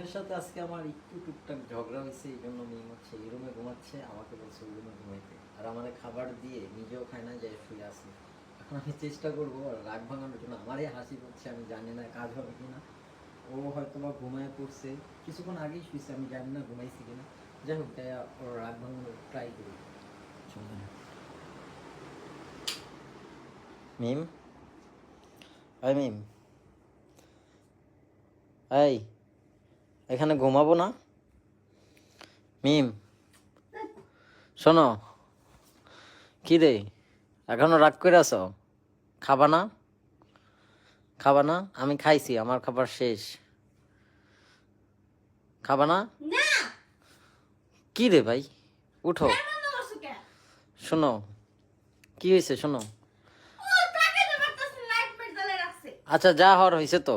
এর সাথে আজকে আমার একটু টুকটাক ঝগড়া হয়েছে, এই জন্য মিম হচ্ছে এই রুমে ঘুমাচ্ছে, আমাকে বলছে ওই রুমে ঘুমাইতে, আর আমাদের খাবার দিয়ে নিজেও খায় না, যায় শুয়ে আছে। এখন আমি চেষ্টা করবো রাগ ভাঙানোর জন্য, আমারই হাসি করছে, আমি জানি না কাজ হবে কিনা। ও হয়তো বা ঘুমায় পড়ছে, কিছুক্ষণ আগেই শুয়েছে, আমি জানি না ঘুমাইছি কিনা। যাই হোক, তাই ওর রাগ ভাঙানোর ট্রাই করি। মিম, এই মিম, এই এখানে ঘুমাবো না? মিম শোনো, কি রে এখনো রাগ করে আছো? খাবা না? খাবা না? আমি খাইছি, আমার খাবার শেষ। খাবা না? কি রে ভাই, উঠো। শোনো, কি হয়েছে শোনো। আচ্ছা, যা হওয়ার হয়েছে তো।